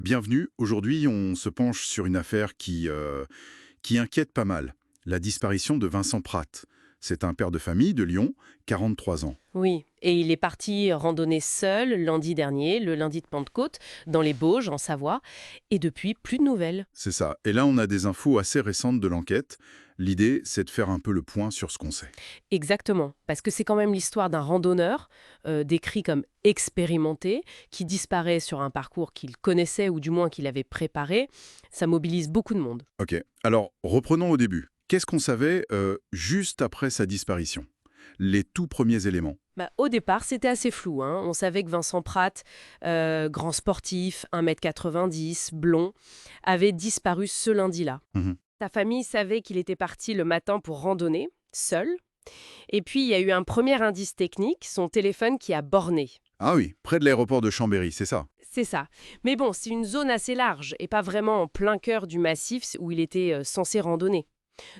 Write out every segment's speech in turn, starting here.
Bienvenue. Aujourd'hui, on se penche sur une affaire qui inquiète pas mal. La disparition de Vincent Prat. C'est un père de famille de Lyon, 43 ans. Oui, et il est parti randonner seul lundi dernier, le lundi de Pentecôte, dans les Bauges, en Savoie, et depuis, plus de nouvelles. C'est ça. Et là, on a des infos assez récentes de l'enquête. L'idée, c'est de faire un peu le point sur ce qu'on sait. Exactement, parce que c'est quand même l'histoire d'un randonneur, décrit comme expérimenté, qui disparaît sur un parcours qu'il connaissait ou du moins qu'il avait préparé. Ça mobilise beaucoup de monde. Ok. Alors, reprenons au début. Qu'est-ce qu'on savait juste après sa disparition? Les tout premiers éléments. Au départ, c'était assez flou, hein. On savait que Vincent Prat, grand sportif, 1,90 m, blond, avait disparu ce lundi-là. Mhm. Sa famille savait qu'il était parti le matin pour randonner, seul. Et puis, il y a eu un premier indice technique, son téléphone qui a borné. Ah oui, près de l'aéroport de Chambéry, c'est ça. C'est ça. Mais bon, c'est une zone assez large et pas vraiment en plein cœur du massif où il était censé randonner.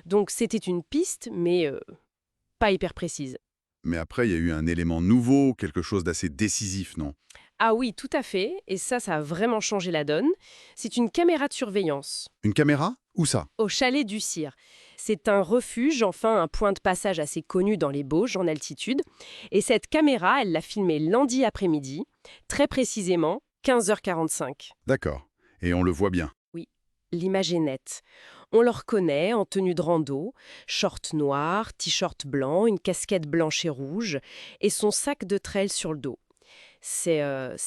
Donc, c'était une piste, mais pas hyper précise. Mais après, il y a eu un élément nouveau, quelque chose d'assez décisif, non? Ah oui, tout à fait. Et ça a vraiment changé la donne. C'est une caméra de surveillance Une caméra? Où ça? au chalet du Cire. C'est un refuge, enfin un point de passage assez connu dans les Bauges, en altitude. Et cette caméra, elle l'a filmé lundi après-midi, très précisément 15h45. D'accord. Et on le voit bien. Oui, l'image est nette. On le reconnaît en tenue de rando, short noir, t-shirt blanc, une casquette blanche et rouge, et son sac de trail sur le dos. C'est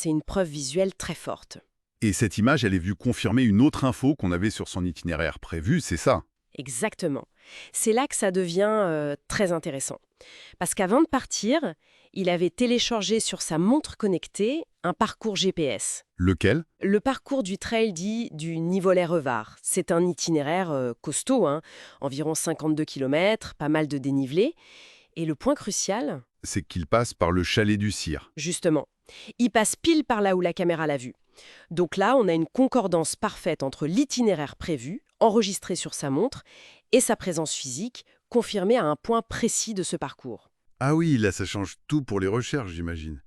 une preuve visuelle très forte. Et cette image, elle est venue confirmer une autre info qu'on avait sur son itinéraire prévu, c'est ça? Exactement. C'est là que ça devient très intéressant. Parce qu'avant de partir, il avait téléchargé sur sa montre connectée un parcours GPS. Lequel? Le parcours du trail dit du Nivolet-Revard. C'est un itinéraire costaud, hein, environ 52 km, pas mal de dénivelé. Et le point crucial, C'est qu'il passe par le chalet du Cire. justement, il passe pile par là où la caméra l'a vu. Donc là, on a une concordance parfaite entre l'itinéraire prévu, enregistré sur sa montre, et sa présence physique, confirmée à un point précis de ce parcours. Ah oui, là, ça change tout pour les recherches, j'imagine.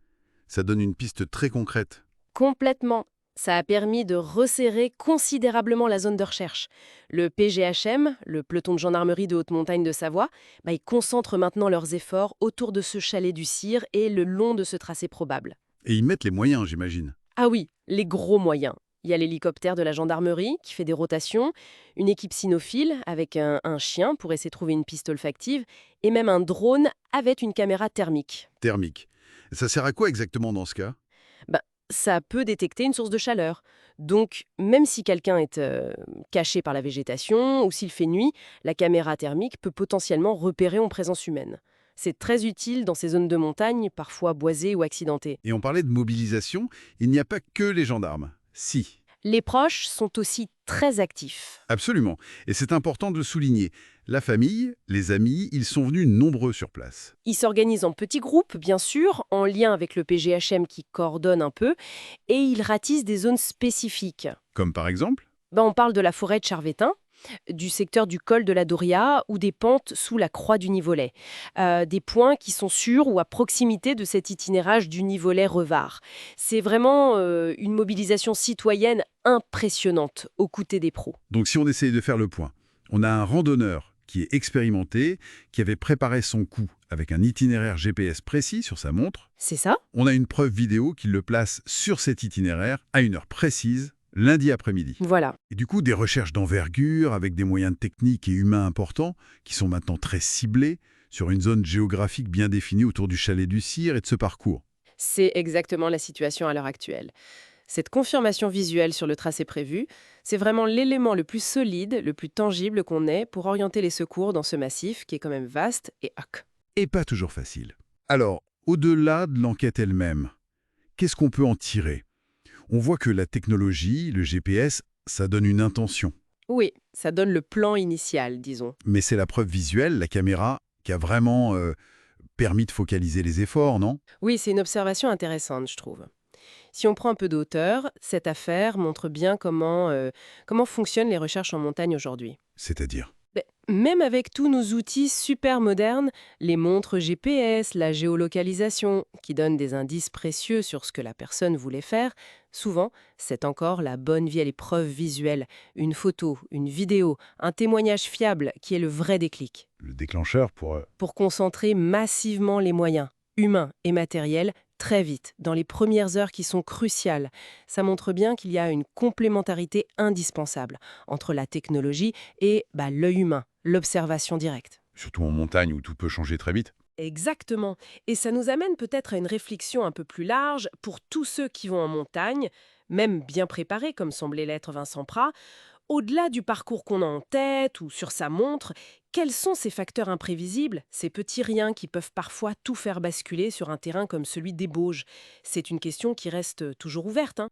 Ça donne une piste très concrète. Complètement. Ça a permis de resserrer considérablement la zone de recherche. Le PGHM, le peloton de gendarmerie de haute montagne de Savoie, ils concentrent maintenant leurs efforts autour de ce chalet du Cire et le long de ce tracé probable. Et ils mettent les moyens, j'imagine. Ah oui, les gros moyens. Il y a l'hélicoptère de la gendarmerie qui fait des rotations, une équipe cynophile avec un chien pour essayer de trouver une piste olfactive, et même un drone avec une caméra thermique. Thermique. Ça sert à quoi exactement dans ce cas? Ben, ça peut détecter une source de chaleur. Donc, même si quelqu'un est caché par la végétation ou s'il fait nuit, la caméra thermique peut potentiellement repérer en présence humaine. C'est très utile dans ces zones de montagne, parfois boisées ou accidentées. Et on parlait de mobilisation, il n'y a pas que les gendarmes. Si. Les proches sont aussi très actifs. Absolument. Et c'est important de le souligner. La famille, les amis, ils sont venus nombreux sur place. Ils s'organisent en petits groupes, bien sûr, en lien avec le PGHM qui coordonne un peu, et ils ratissent des zones spécifiques. Comme par exemple? On parle de la forêt de Charvetin, du secteur du col de la Doria ou des pentes sous la croix du Nivolet. Des points qui sont sûrs ou à proximité de cet itinérage du Nivolet-Revard. C'est vraiment une mobilisation citoyenne impressionnante aux côtés des pros. Donc si on essaye de faire le point, on a un randonneur qui est expérimenté, qui avait préparé son coup avec un itinéraire GPS précis sur sa montre. C'est ça? On a une preuve vidéo qui le place sur cet itinéraire à une heure précise, lundi après-midi. Voilà. Et du coup, des recherches d'envergure avec des moyens techniques et humains importants qui sont maintenant très ciblés sur une zone géographique bien définie autour du chalet du Cire et de ce parcours. C'est exactement la situation à l'heure actuelle. Cette confirmation visuelle sur le tracé prévu, c'est vraiment l'élément le plus solide, le plus tangible qu'on ait pour orienter les secours dans ce massif qui est quand même vaste et hoc. Et pas toujours facile. Alors, au-delà de l'enquête elle-même, qu'est-ce qu'on peut en tirer? On voit que la technologie, le GPS, ça donne une intention. Oui, ça donne le plan initial, disons. Mais c'est la preuve visuelle, la caméra, qui a vraiment permis de focaliser les efforts, non? Oui, c'est une observation intéressante, je trouve. Si on prend un peu de hauteur, cette affaire montre bien comment fonctionnent les recherches en montagne aujourd'hui. C'est-à-dire? Même avec tous nos outils super modernes, les montres GPS, la géolocalisation, qui donnent des indices précieux sur ce que la personne voulait faire, Souvent, c'est encore la bonne vieille preuve visuelle, une photo, une vidéo, un témoignage fiable qui est le vrai déclic. Le déclencheur pour... Pour concentrer massivement les moyens, humains et matériels, très vite, dans les premières heures qui sont cruciales. Ça montre bien qu'il y a une complémentarité indispensable entre la technologie et l'œil humain, l'observation directe. Surtout en montagne où tout peut changer très vite. Exactement. Et ça nous amène peut-être à une réflexion un peu plus large pour tous ceux qui vont en montagne, même bien préparés comme semblait l'être Vincent Prat. Au-delà du parcours qu'on a en tête ou sur sa montre, quels sont ces facteurs imprévisibles, ces petits riens qui peuvent parfois tout faire basculer sur un terrain comme celui des Bauges? C'est une question qui reste toujours ouverte, hein.